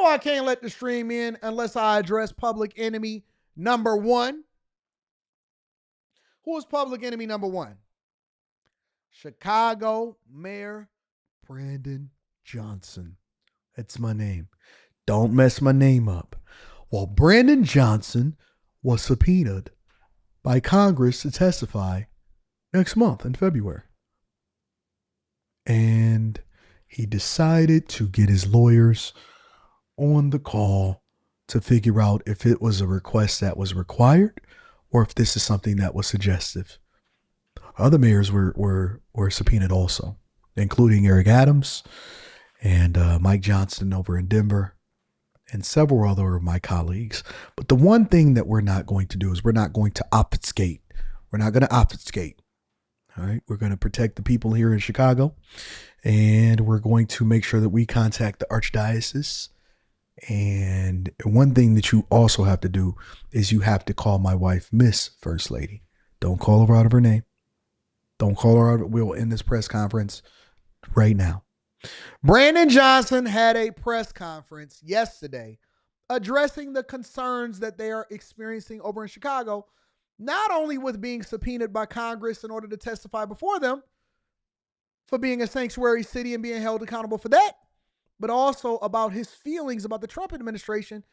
I can't let the stream in unless I address public enemy number one. Who is public enemy number one? Chicago Mayor Brandon Johnson. That's my name. Don't mess my name up. Well, Brandon Johnson was subpoenaed by Congress to testify next month in February. And he decided to get his lawyers on the call to figure out if it was a request that was required or if this is something that was suggestive. Other mayors were subpoenaed also, including Eric Adams and Mike Johnston over in Denver and several other of my colleagues. But the one thing that we're not going to do is we're not going to obfuscate. We're not going to obfuscate. All right. We're going to protect the people here in Chicago, and we're going to make sure that we contact the Archdiocese. And one thing that you also have to do is you have to call my wife Miss First Lady. Don't call her out of her name. Don't call her out. We'll end this press conference right now. Brandon Johnson had a press conference yesterday addressing the concerns that they are experiencing over in Chicago, not only with being subpoenaed by Congress in order to testify before them for being a sanctuary city and being held accountable for that, but also about his feelings about the Trump administration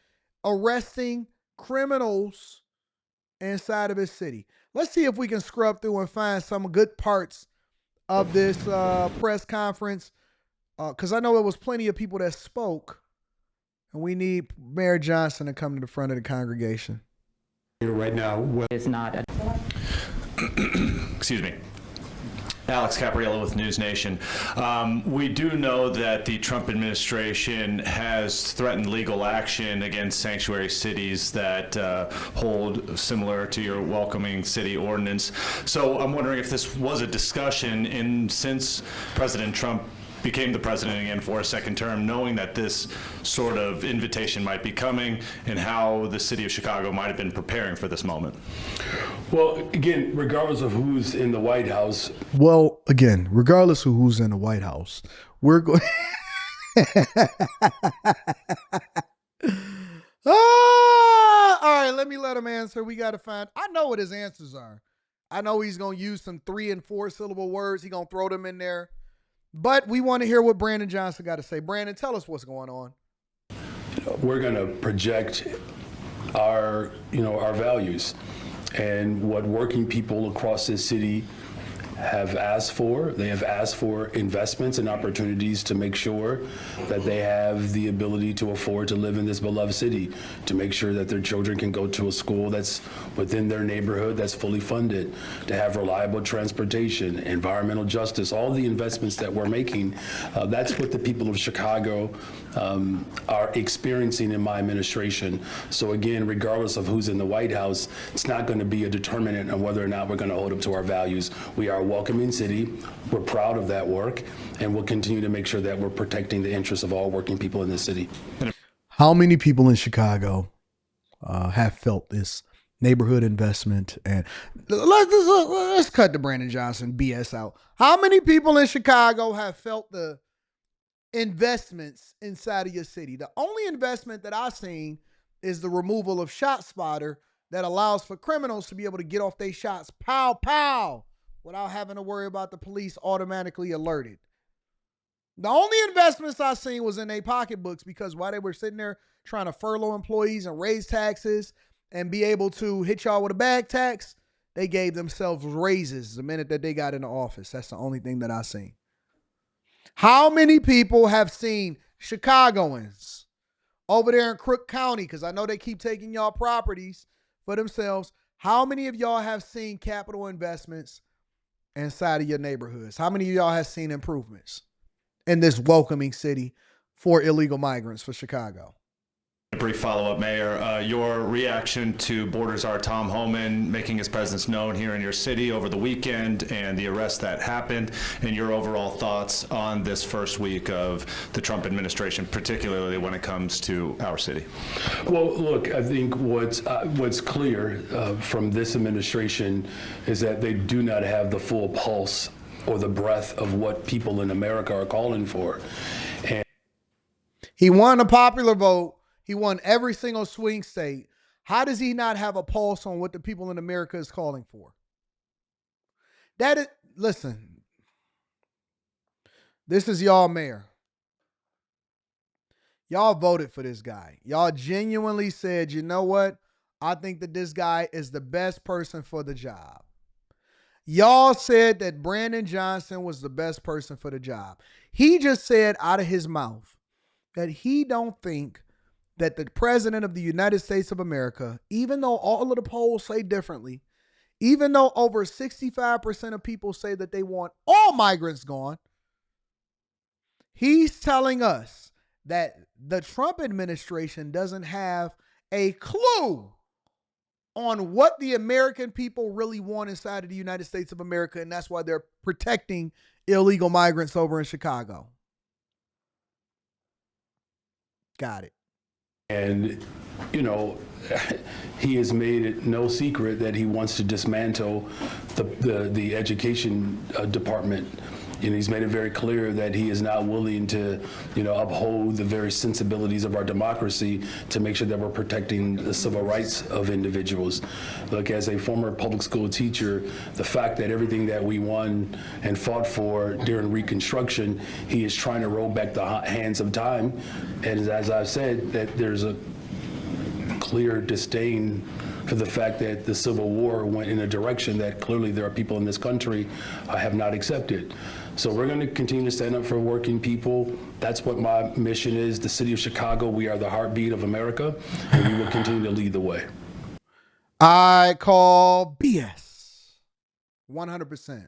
arresting criminals inside of his city. Let's see if we can scrub through and find some good parts of this press conference, because I know it was plenty of people that spoke, and we need Mayor Johnson to come to the front of the congregation. Right now, it's not. Excuse me. Alex Capriello with News Nation. We do know that the Trump administration has threatened legal action against sanctuary cities that hold similar to your welcoming city ordinance. So I'm wondering if this was a discussion since President Trump became the president again for a second term, knowing that this sort of invitation might be coming, and how the city of Chicago might have been preparing for this moment. well, again, regardless of who's in the White House. Well, again, regardless of who's in the White House, we're going. All right, let me let him answer. We got to find. I know what his answers are. I know he's going to use some 3 and 4 syllable words. He's going to throw them in there. But we want to hear what Brandon Johnson got to say. Brandon, tell us what's going on. We're going to project our values and what working people across this city have asked for. They have asked for investments and opportunities to make sure that they have the ability to afford to live in this beloved city, to make sure that their children can go to a school that's within their neighborhood, that's fully funded, to have reliable transportation, environmental justice, all the investments that we're making. That's what the people of Chicago are experiencing in my administration. So again, regardless of who's in the White House, it's not going to be a determinant on whether or not we're going to hold up to our values. We are a welcoming city. We're proud of that work, and we'll continue to make sure that we're protecting the interests of all working people in the city. How many people in Chicago have felt this neighborhood investment? And let's cut the Brandon Johnson BS out. How many people in Chicago have felt the investments inside of your city? The only investment that I've seen is the removal of ShotSpotter that allows for criminals to be able to get off their shots, pow, pow, without having to worry about the police automatically alerted. The only investments I seen was in their pocketbooks, because while they were sitting there trying to furlough employees and raise taxes and be able to hit y'all with a bag tax, they gave themselves raises the minute that they got into office. That's the only thing that I seen. How many people have seen Chicagoans over there in Crook County, because I know they keep taking y'all properties for themselves, how many of y'all have seen capital investments inside of your neighborhoods? How many of y'all have seen improvements in this welcoming city for illegal migrants for Chicago? A brief follow-up, Mayor. Your reaction to border czar Tom Homan making his presence known here in your city over the weekend and the arrest that happened, and your overall thoughts on this first week of the Trump administration, particularly when it comes to our city. Well, look, I think what's clear from this administration is that they do not have the full pulse or the breadth of what people in America are calling for. And He won a popular vote. He won every single swing state. How does he not have a pulse on what the people in America is calling for? Listen, this is y'all mayor. Y'all voted for this guy. Y'all genuinely said, you know what? I think that this guy is the best person for the job. Y'all said that Brandon Johnson was the best person for the job. He just said out of his mouth that he don't think that the president of the United States of America, even though all of the polls say differently, even though over 65% of people say that they want all migrants gone, he's telling us that the Trump administration doesn't have a clue on what the American people really want inside of the United States of America, and that's why they're protecting illegal migrants over in Chicago. Got it. And, you know, he has made it no secret that he wants to dismantle the education department. And he's made it very clear that he is not willing to, uphold the very sensibilities of our democracy to make sure that we're protecting the civil rights of individuals. Look, as a former public school teacher, the fact that everything that we won and fought for during Reconstruction, he is trying to roll back the hands of time. And as I've said, that there's a clear disdain for the fact that the Civil War went in a direction that clearly there are people in this country have not accepted. So we're going to continue to stand up for working people. That's what my mission is. The city of Chicago, we are the heartbeat of America, and we will continue to lead the way. I call BS. 100%.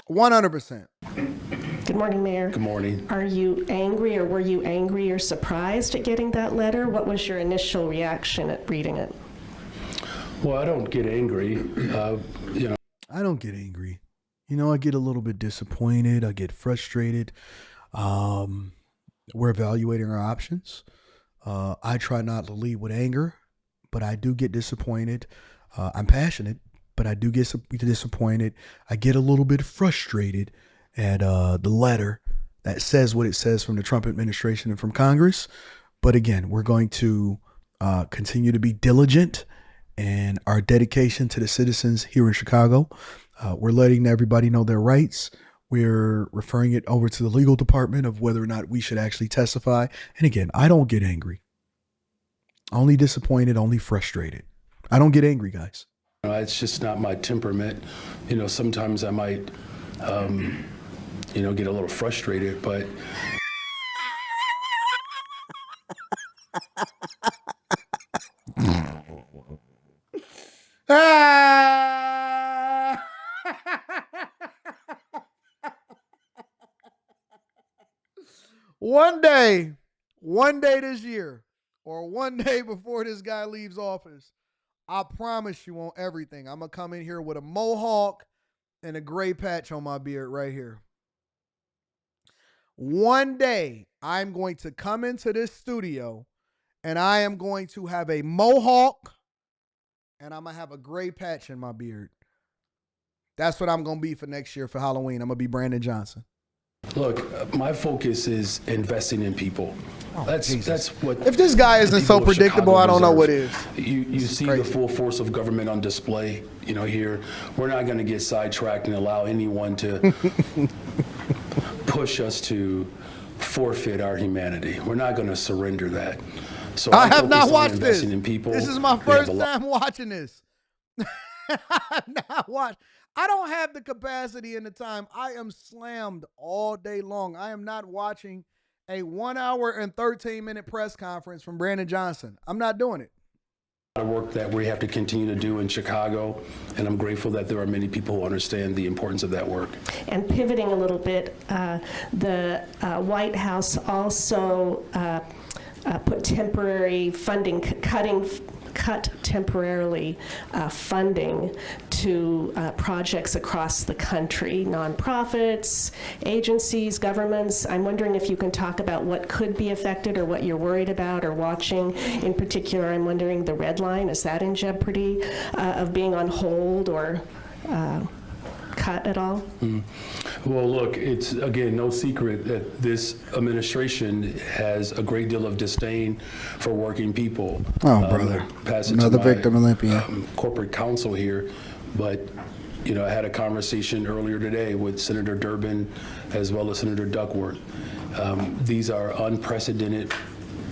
100%. Good morning, Mayor. Good morning. Are you angry, or were you angry or surprised at getting that letter? What was your initial reaction at reading it? Well, I don't get angry. I don't get angry. I get a little bit disappointed. I get frustrated. We're evaluating our options. I try not to lead with anger, but I do get disappointed. I'm passionate, but I do get disappointed. I get a little bit frustrated at the letter that says what it says from the Trump administration and from Congress. But again, we're going to continue to be diligent in our dedication to the citizens here in Chicago. We're letting everybody know their rights. We're referring it over to the legal department of whether or not we should actually testify. And again, I don't get angry. Only disappointed, only frustrated. I don't get angry, guys. It's just not my temperament. Sometimes I might, get a little frustrated, but. One day this year, or one day before this guy leaves office, I promise you on everything, I'm going to come in here with a mohawk and a gray patch on my beard right here. One day, I'm going to come into this studio and I am going to have a mohawk and I'm going to have a gray patch in my beard. That's what I'm going to be for next year for Halloween. I'm going to be Brandon Johnson. Look, my focus is investing in people. That's what. If this guy isn't so predictable, I don't know what is. You see the full force of government on display. Here we're not going to get sidetracked and allow anyone to push us to forfeit our humanity. We're not going to surrender that. So I have not watched this. In people. This is my first time watching this. I have not watched. I don't have the capacity and the time. I am slammed all day long. I am not watching a 1 hour and 13-minute press conference from Brandon Johnson. I'm not doing it. The work that we have to continue to do in Chicago, and I'm grateful that there are many people who understand the importance of that work. And pivoting a little bit, the White House also put temporary funding, cut temporarily funding to projects across the country, nonprofits, agencies, governments. I'm wondering if you can talk about what could be affected or what you're worried about or watching. In particular, I'm wondering the Red Line, is that in jeopardy of being on hold or cut at all? Well, look, it's, again, no secret that this administration has a great deal of disdain for working people. Oh, brother. Pass it Another to my, victim Olympian. corporate counsel here, but, you know, I had a conversation earlier today with Senator Durbin as well as Senator Duckworth. These are unprecedented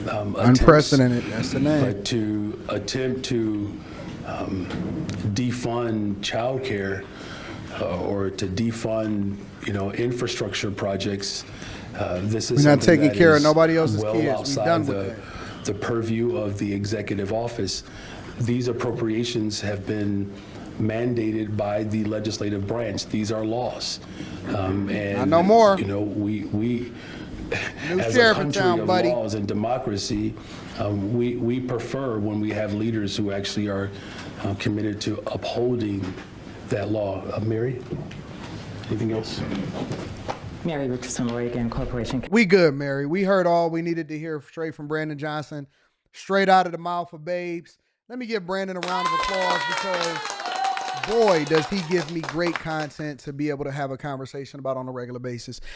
attempts, Unprecedented, that's the name. but to attempt to defund childcare or to defund, you know, infrastructure projects. This is We're not something taking that care of is nobody else's well kids. We outside done with the purview of the executive office. These appropriations have been mandated by the legislative branch. These are laws. And Not no more. You know, we as a sheriff in country town, of buddy. laws and democracy, we prefer when we have leaders who actually are committed to upholding that law. Mary, anything else? Mary Richardson, Lawyer again, Corporation. We good, Mary. We heard all we needed to hear straight from Brandon Johnson, straight out of the mouth of babes. Let me give Brandon a round of applause because, boy, does he give me great content to be able to have a conversation about on a regular basis.